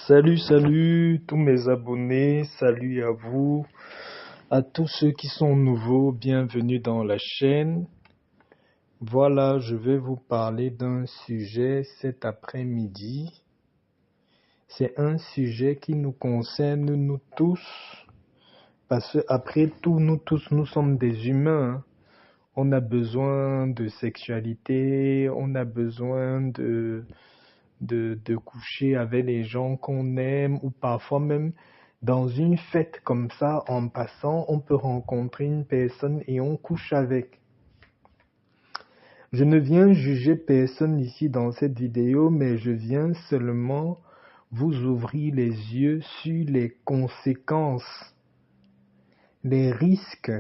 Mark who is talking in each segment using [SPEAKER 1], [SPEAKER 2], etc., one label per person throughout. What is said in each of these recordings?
[SPEAKER 1] Salut tous mes abonnés, salut à vous, à tous ceux qui sont nouveaux, bienvenue dans la chaîne. Voilà, je vais vous parler d'un sujet cet après-midi. C'est un sujet qui nous concerne nous tous, parce que après tout, nous tous, nous sommes des humains, hein. On a besoin de sexualité, on a besoin de coucher avec les gens qu'on aime, ou parfois même dans une fête comme ça, en passant, on peut rencontrer une personne et on couche avec. Je ne viens juger personne ici dans cette vidéo, mais je viens seulement vous ouvrir les yeux sur les conséquences, les risques,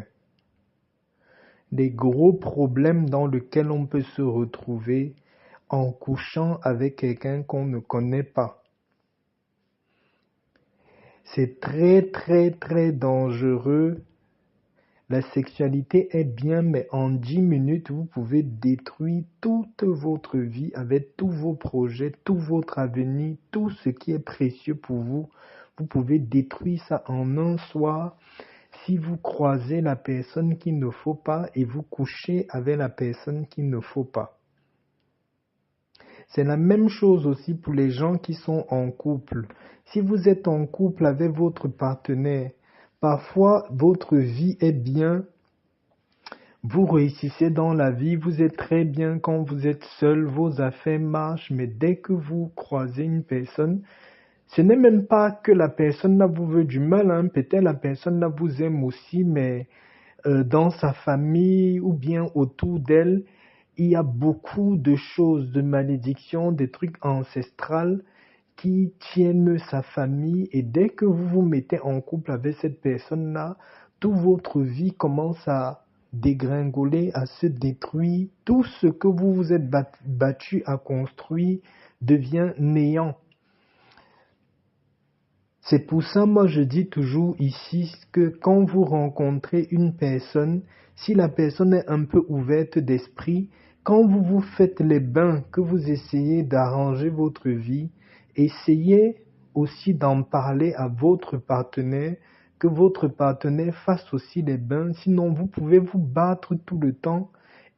[SPEAKER 1] les gros problèmes dans lesquels on peut se retrouver en couchant avec quelqu'un qu'on ne connaît pas. C'est très dangereux. La sexualité est bien, mais en 10 minutes, vous pouvez détruire toute votre vie avec tous vos projets, tout votre avenir, tout ce qui est précieux pour vous. Vous pouvez détruire ça en un soir si vous croisez la personne qu'il ne faut pas et vous couchez avec la personne qu'il ne faut pas. C'est la même chose aussi pour les gens qui sont en couple. Si vous êtes en couple avec votre partenaire, parfois votre vie est bien, vous réussissez dans la vie, vous êtes très bien quand vous êtes seul, vos affaires marchent, mais dès que vous croisez une personne, ce n'est même pas que la personne là vous veut du mal, hein. Peut-être la personne là vous aime aussi, mais dans sa famille ou bien autour d'elle, il y a beaucoup de choses, de malédictions, des trucs ancestrales qui tiennent sa famille. Et dès que vous vous mettez en couple avec cette personne-là, toute votre vie commence à dégringoler, à se détruire. Tout ce que vous vous êtes battu à construire devient néant. C'est pour ça, moi, je dis toujours ici que quand vous rencontrez une personne, si la personne est un peu ouverte d'esprit, quand vous vous faites les bains, que vous essayez d'arranger votre vie, essayez aussi d'en parler à votre partenaire, que votre partenaire fasse aussi les bains, sinon vous pouvez vous battre tout le temps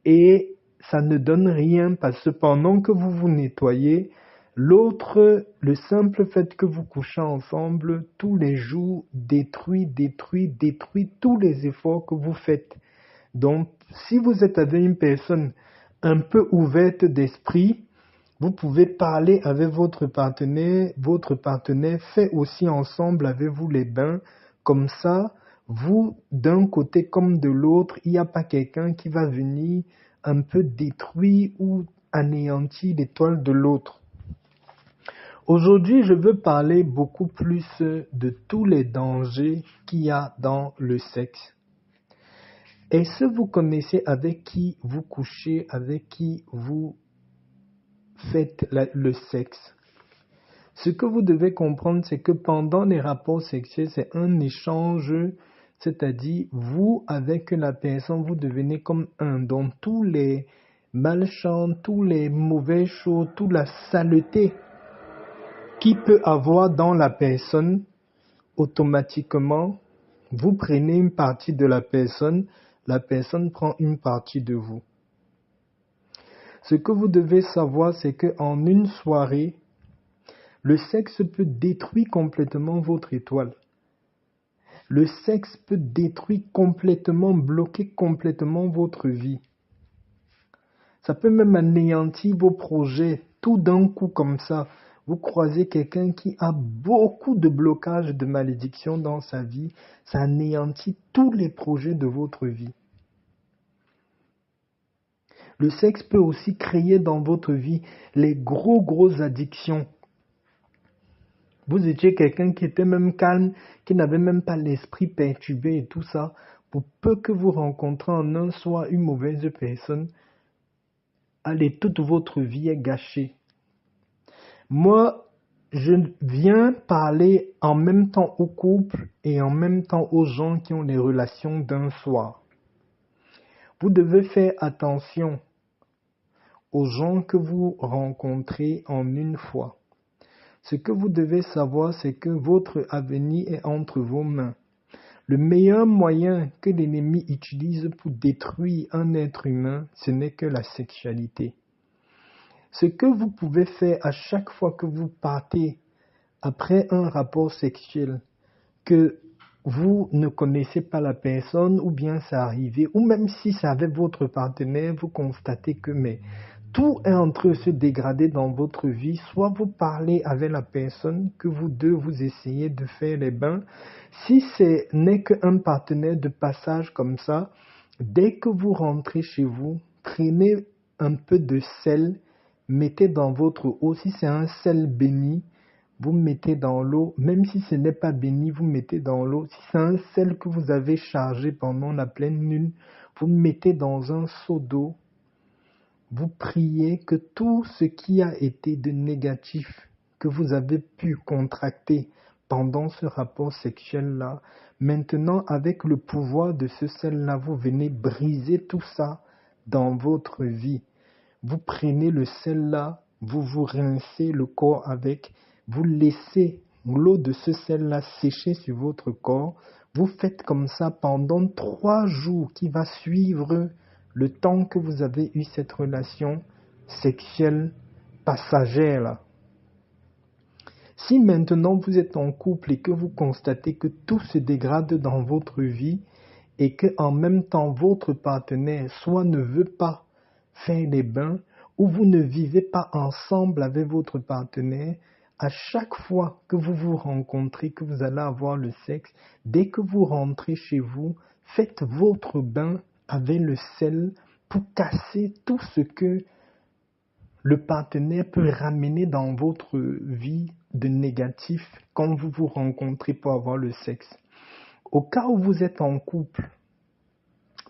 [SPEAKER 1] et ça ne donne rien parce que pendant que vous vous nettoyez, l'autre, le simple fait que vous couchez ensemble tous les jours détruit tous les efforts que vous faites. Donc, si vous êtes avec une personne un peu ouverte d'esprit, vous pouvez parler avec votre partenaire fait aussi ensemble avec vous les bains. Comme ça, vous, d'un côté comme de l'autre, il n'y a pas quelqu'un qui va venir un peu détruire ou anéantir l'étoile de l'autre. Aujourd'hui, je veux parler beaucoup plus de tous les dangers qu'il y a dans le sexe. Est-ce que vous connaissez avec qui vous couchez, avec qui vous faites le sexe? Ce que vous devez comprendre, c'est que pendant les rapports sexuels, c'est un échange, c'est-à-dire vous, avec la personne, vous devenez comme un. Donc tous les malchants, tous les mauvaises choses, toute la saleté qui peut avoir dans la personne, automatiquement, vous prenez une partie de la personne prend une partie de vous. Ce que vous devez savoir, c'est qu'en une soirée, le sexe peut détruire complètement votre étoile. Le sexe peut détruire complètement, bloquer complètement votre vie. Ça peut même anéantir vos projets, tout d'un coup comme ça. Vous croisez quelqu'un qui a beaucoup de blocages, de malédictions dans sa vie, ça anéantit tous les projets de votre vie. Le sexe peut aussi créer dans votre vie les grosses addictions. Vous étiez quelqu'un qui était même calme, qui n'avait même pas l'esprit perturbé et tout ça. Pour peu que vous rencontrez en un soir une mauvaise personne, allez, toute votre vie est gâchée. Moi, je viens parler en même temps au couple et en même temps aux gens qui ont des relations d'un soir. Vous devez faire attention aux gens que vous rencontrez en une fois. Ce que vous devez savoir, c'est que votre avenir est entre vos mains. Le meilleur moyen que l'ennemi utilise pour détruire un être humain, ce n'est que la sexualité. Ce que vous pouvez faire à chaque fois que vous partez après un rapport sexuel, que vous ne connaissez pas la personne ou bien ça arrivé, ou même si c'est avec votre partenaire, vous constatez que tout est en train de se dégrader dans votre vie, soit vous parlez avec la personne, que vous deux vous essayez de faire les bains. Si ce n'est qu'un partenaire de passage comme ça, dès que vous rentrez chez vous, prenez un peu de sel, mettez dans votre eau, si c'est un sel béni, vous mettez dans l'eau, même si ce n'est pas béni, vous mettez dans l'eau. Si c'est un sel que vous avez chargé pendant la pleine lune, vous mettez dans un seau d'eau. Vous priez que tout ce qui a été de négatif que vous avez pu contracter pendant ce rapport sexuel-là, maintenant avec le pouvoir de ce sel-là, vous venez briser tout ça dans votre vie. Vous prenez le sel-là, vous vous rincez le corps avec, vous laissez l'eau de ce sel-là sécher sur votre corps. Vous faites comme ça pendant 3 jours qui va suivre le temps que vous avez eu cette relation sexuelle passagère là. Si maintenant vous êtes en couple et que vous constatez que tout se dégrade dans votre vie et que en même temps votre partenaire soit ne veut pas faire les bains ou vous ne vivez pas ensemble avec votre partenaire, à chaque fois que vous vous rencontrez, que vous allez avoir le sexe, dès que vous rentrez chez vous, faites votre bain avec le sel pour casser tout ce que le partenaire peut ramener dans votre vie de négatif quand vous vous rencontrez pour avoir le sexe. Au cas où vous êtes en couple,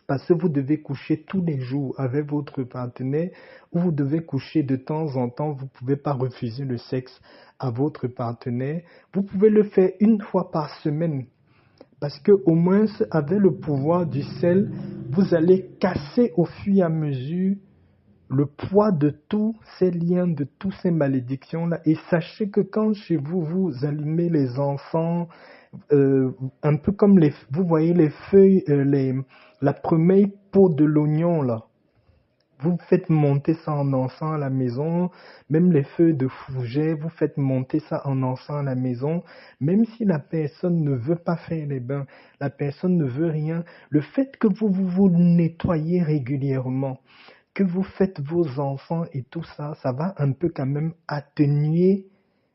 [SPEAKER 1] parce que vous devez coucher tous les jours avec votre partenaire ou vous devez coucher de temps en temps, vous ne pouvez pas refuser le sexe à votre partenaire. Vous pouvez le faire 1 fois par semaine parce que au moins avec le pouvoir du sel, vous allez casser au fur et à mesure le poids de tous ces liens, de toutes ces malédictions-là. Et sachez que quand chez vous, vous allumez les encens, un peu comme vous voyez les feuilles, la première peau de l'oignon là. Vous faites monter ça en encens à la maison, même les feuilles de fougère, vous faites monter ça en encens à la maison, même si la personne ne veut pas faire les bains, la personne ne veut rien, le fait que vous nettoyez régulièrement, que vous faites vos enfants et tout ça, ça va un peu quand même atténuer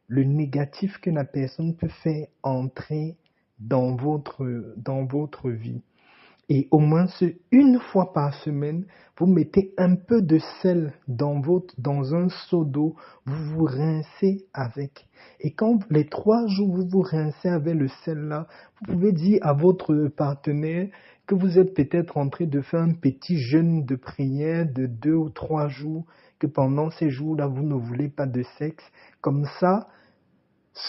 [SPEAKER 1] le négatif que la personne peut faire entrer dans votre vie. Et au moins 1 fois par semaine, vous mettez un peu de sel dans un seau d'eau, vous vous rincez avec. Et quand les 3 jours vous vous rincez avec le sel là, vous pouvez dire à votre partenaire que vous êtes peut-être en train de faire un petit jeûne de prière de 2 ou 3 jours, que pendant ces jours-là, vous ne voulez pas de sexe. Comme ça,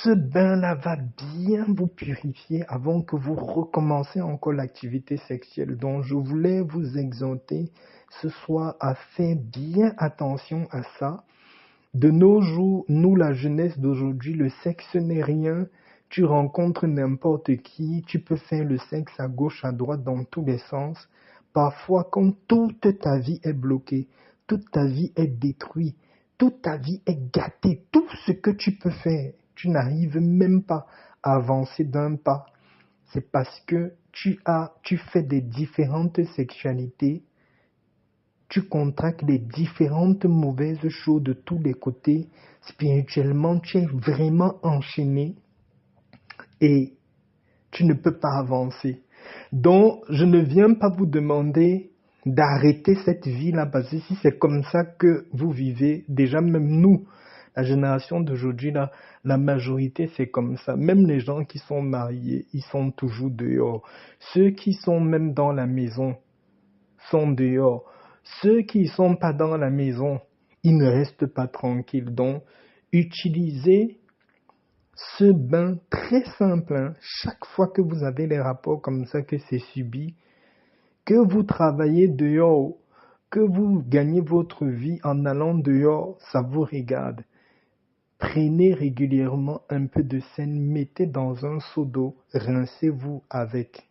[SPEAKER 1] ce bain-là va bien vous purifier avant que vous recommencez encore l'activité sexuelle. Donc, je voulais vous exhorter ce soir à faire bien attention à ça. De nos jours, nous, la jeunesse d'aujourd'hui, le sexe n'est rien. Tu rencontres n'importe qui, tu peux faire le sexe à gauche, à droite, dans tous les sens. Parfois, quand toute ta vie est bloquée, toute ta vie est détruite, toute ta vie est gâtée, tout ce que tu peux faire, tu n'arrives même pas à avancer d'un pas. C'est parce que tu fais des différentes sexualités, tu contractes les différentes mauvaises choses de tous les côtés. Spirituellement, tu es vraiment enchaîné et tu ne peux pas avancer. Donc, je ne viens pas vous demander d'arrêter cette vie-là, parce que si c'est comme ça que vous vivez, déjà même nous, la génération d'aujourd'hui, la majorité, c'est comme ça. Même les gens qui sont mariés, ils sont toujours dehors. Ceux qui sont même dans la maison sont dehors. Ceux qui ne sont pas dans la maison, ils ne restent pas tranquilles. Donc, utilisez ce bain très simple, hein. Chaque fois que vous avez les rapports comme ça, que c'est subi, que vous travaillez dehors, que vous gagnez votre vie en allant dehors, ça vous regarde. Prenez régulièrement un peu de sel, mettez dans un seau d'eau, rincez-vous avec.